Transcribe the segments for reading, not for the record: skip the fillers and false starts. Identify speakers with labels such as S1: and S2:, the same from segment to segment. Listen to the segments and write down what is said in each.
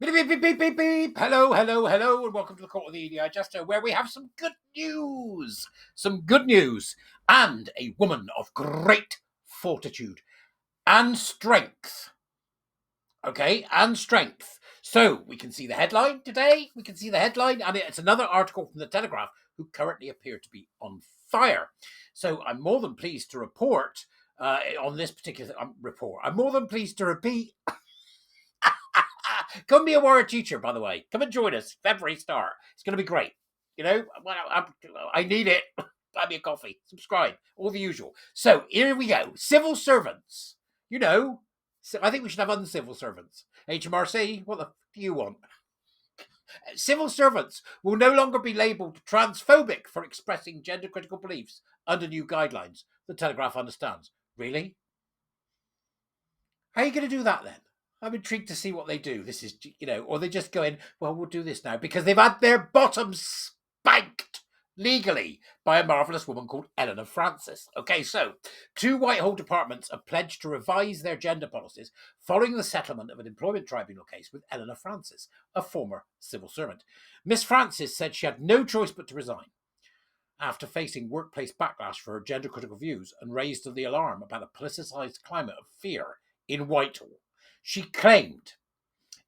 S1: Beep, beep, beep, beep, beep, beep. Hello, hello, hello, and welcome to the Court of the Edijester, where we have some good news. Some good news. And a woman of great fortitude and strength. Okay, and strength. So we can see the headline today. We can see the headline, and it's another article from the Telegraph, who currently appear to be on fire. So I'm more than pleased to report on this particular report. I'm more than pleased to repeat. Come be a warrior teacher, by the way. Come and join us. February start. It's going to be great. You know, I need it. Buy me a coffee. Subscribe. All the usual. So here we go. Civil servants. You know, so I think we should have uncivil servants. HMRC, what the f do you want? Civil servants will no longer be labelled transphobic for expressing gender critical beliefs under new guidelines. The Telegraph understands. Really? How are you going to do that then? I'm intrigued to see what they do. This is, or they just go in, well, we'll do this now because they've had their bottoms spanked legally by a marvellous woman called Eleanor Francis. Okay, so 2 Whitehall departments are pledged to revise their gender policies following the settlement of an employment tribunal case with Eleanor Francis, a former civil servant. Miss Francis said she had no choice but to resign after facing workplace backlash for her gender critical views and raised the alarm about a politicised climate of fear in Whitehall. She claimed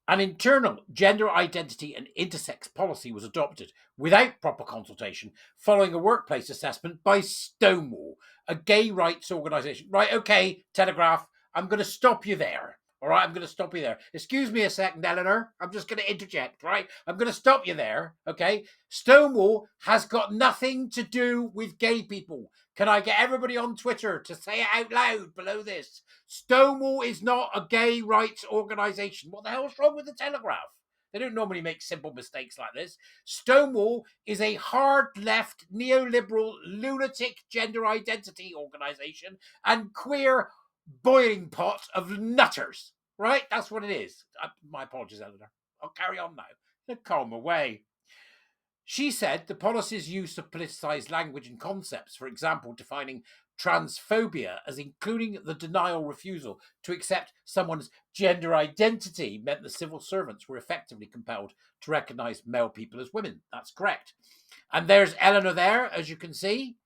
S1: an internal gender identity and intersex policy was adopted without proper consultation following a workplace assessment by Stonewall, a gay rights organisation. Right, okay, Telegraph, I'm going to stop you there. All right, I'm going to stop you there. Excuse me a second, Eleanor. I'm just going to interject, right? I'm going to stop you there, okay? Stonewall has got nothing to do with gay people. Can I get everybody on Twitter to say it out loud below this? Stonewall is not a gay rights organisation. What the hell's wrong with the Telegraph? They don't normally make simple mistakes like this. Stonewall is a hard left, neoliberal, lunatic gender identity organisation and queer boiling pot of nutters. Right? That's what it is. My apologies, Eleanor. I'll carry on now. Calm away. She said the policy's use of politicised language and concepts, for example, defining transphobia as including the denial refusal to accept someone's gender identity, meant the civil servants were effectively compelled to recognise male people as women. That's correct. And there's Eleanor there, as you can see,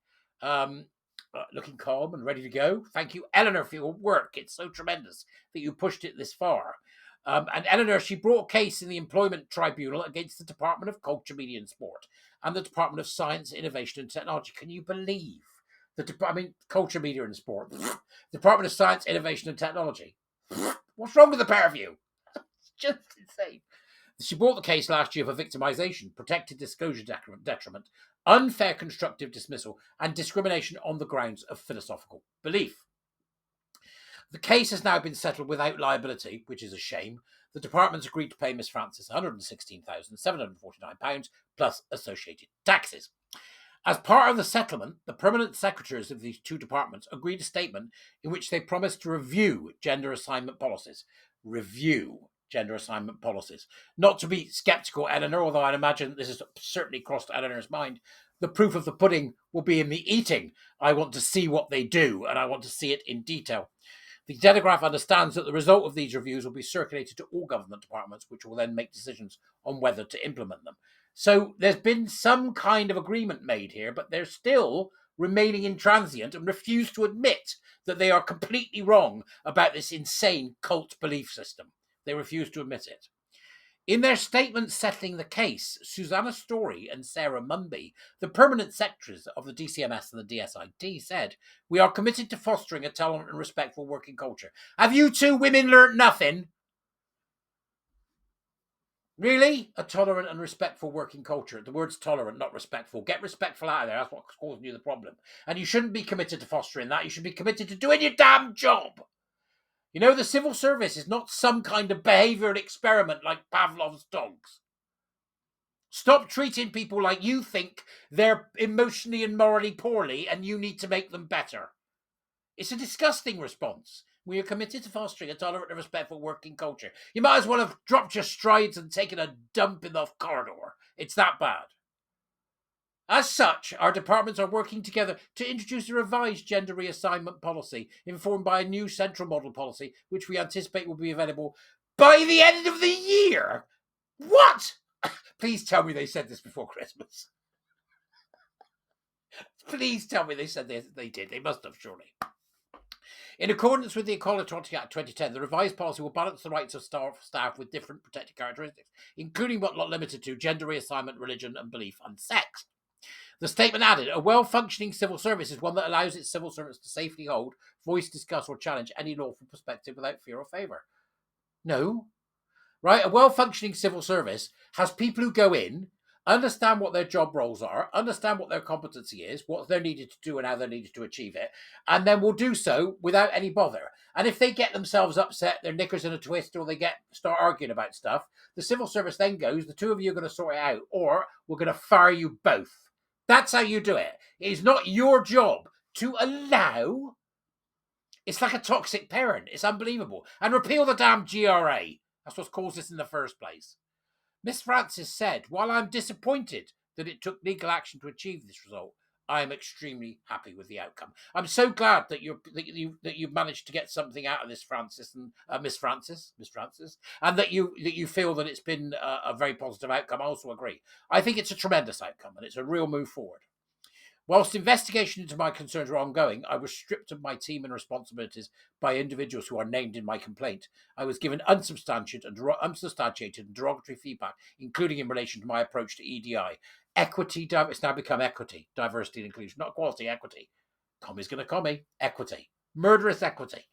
S1: looking calm and ready to go. Thank you, Eleanor, for your work. It's so tremendous that you pushed it this far. And Eleanor, she brought a case in the Employment Tribunal against the Department of Culture, Media and Sport and the Department of Science, Innovation and Technology. Can you believe Culture, Media and Sport, Department of Science, Innovation and Technology? What's wrong with the pair of you? It's just insane. She brought the case last year for victimisation, protected disclosure detriment, unfair constructive dismissal, and discrimination on the grounds of philosophical belief. The case has now been settled without liability, which is a shame. The department's agreed to pay Miss Francis £116,749 plus associated taxes. As part of the settlement, the permanent secretaries of these 2 departments agreed a statement in which they promised to review gender assignment policies. Not to be sceptical, Eleanor, although I'd imagine this has certainly crossed Eleanor's mind. The proof of the pudding will be in the eating. I want to see what they do, and I want to see it in detail. The Telegraph understands that the result of these reviews will be circulated to all government departments, which will then make decisions on whether to implement them. So there's been some kind of agreement made here, but they're still remaining intransient and refuse to admit that they are completely wrong about this insane cult belief system. They refuse to admit it. In their statement settling the case, Susanna Story and Sarah Mumby, the permanent secretaries of the DCMS and the DSID, said, "We are committed to fostering a tolerant and respectful working culture." Have you 2 women learnt nothing? Really? A tolerant and respectful working culture. The word's tolerant, not respectful. Get respectful out of there. That's what's causing you the problem. And you shouldn't be committed to fostering that. You should be committed to doing your damn job. You know, the civil service is not some kind of behavioural experiment like Pavlov's dogs. Stop treating people like you think they're emotionally and morally poorly and you need to make them better. It's a disgusting response. We are committed to fostering a tolerant and respectful working culture. You might as well have dropped your strides and taken a dump in the corridor. It's that bad. As such, our departments are working together to introduce a revised gender reassignment policy informed by a new central model policy, which we anticipate will be available by the end of the year. What? Please tell me they said this before Christmas. Please tell me they said they did. They must have, surely. In accordance with the Equality Act 2010, the revised policy will balance the rights of staff with different protected characteristics, including but not limited to gender reassignment, religion and belief, and sex. The statement added, a well-functioning civil service is one that allows its civil servants to safely hold, voice, discuss or challenge any lawful perspective without fear or favour. No. Right? A well-functioning civil service has people who go in, understand what their job roles are, understand what their competency is, what they're needed to do and how they're needed to achieve it, and then will do so without any bother. And if they get themselves upset, their knickers in a twist, or they start arguing about stuff, the civil service then goes, the two of you are going to sort it out, or we're going to fire you both. That's how you do it. It is not your job to allow. It's like a toxic parent. It's unbelievable. And repeal the damn GRA. That's what's caused this in the first place. Miss Francis said, while I'm disappointed that it took legal action to achieve this result, I am extremely happy with the outcome. I'm so glad that you've managed to get something out of this, Francis and Miss Francis, and that you feel that it's been a very positive outcome. I also agree. I think it's a tremendous outcome, and it's a real move forward. Whilst investigation into my concerns were ongoing, I was stripped of my team and responsibilities by individuals who are named in my complaint. I was given unsubstantiated and derogatory feedback, including in relation to my approach to EDI. It's now become equity, diversity and inclusion, not equality, equity. Commie's going to commie, equity. Murderous equity.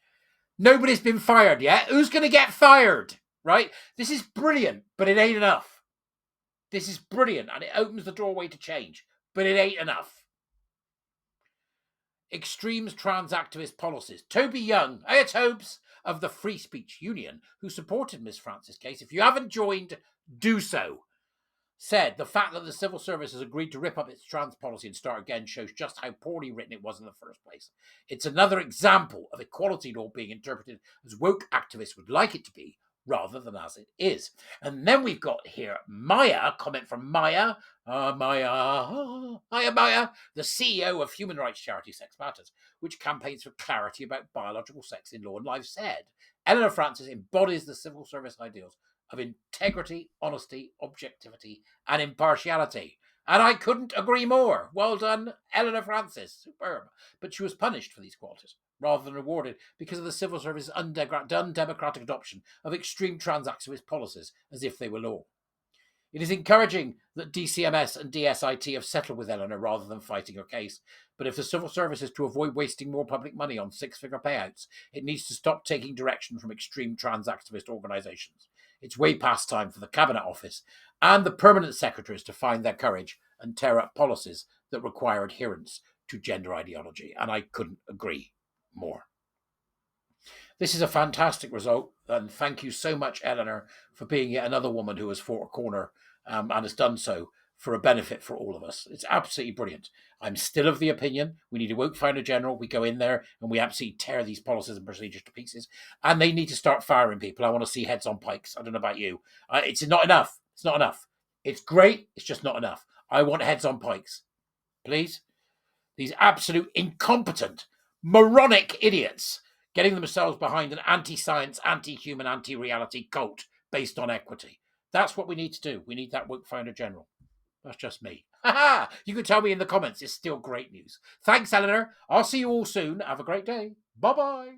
S1: Nobody's been fired yet. Who's going to get fired? Right? This is brilliant, but it ain't enough. This is brilliant, and it opens the doorway to change, but it ain't enough. Extremes trans activist policies. Toby Young, Tobes, of the Free Speech Union, who supported Miss Francis' case, if you haven't joined, do so, said the fact that the civil service has agreed to rip up its trans policy and start again shows just how poorly written it was in the first place. It's another example of equality law being interpreted as woke activists would like it to be, rather than as it is. And then we've got here Maya, comment from Maya, Maya, the CEO of human rights charity Sex Matters, which campaigns for clarity about biological sex in law and life, said, Eleanor Francis embodies the civil service ideals of integrity, honesty, objectivity, and impartiality. And I couldn't agree more. Well done, Eleanor Francis. Superb. But she was punished for these qualities, rather than rewarded, because of the civil service's undemocratic adoption of extreme trans activist policies as if they were law. It is encouraging that DCMS and DSIT have settled with Eleanor rather than fighting her case. But if the civil service is to avoid wasting more public money on six-figure payouts, it needs to stop taking direction from extreme trans activist organisations. It's way past time for the Cabinet Office and the permanent secretaries to find their courage and tear up policies that require adherence to gender ideology. And I couldn't agree more. This is a fantastic result, and thank you so much, Eleanor, for being yet another woman who has fought a corner and has done so for a benefit for all of us. It's absolutely brilliant. I'm still of the opinion we need a woke founder general. We go in there and we absolutely tear these policies and procedures to pieces, and they need to start firing people. I want to see heads on pikes. I don't know about you. It's not enough. It's not enough. It's great. It's just not enough. I want heads on pikes. Please. These absolute incompetent, moronic idiots getting themselves behind an anti-science, anti-human, anti-reality cult based on equity. That's what we need to do. We need that woke founder general. That's just me. You can tell me in the comments. It's still great news. Thanks, Eleanor. I'll see you all soon. Have a great day. Bye-bye.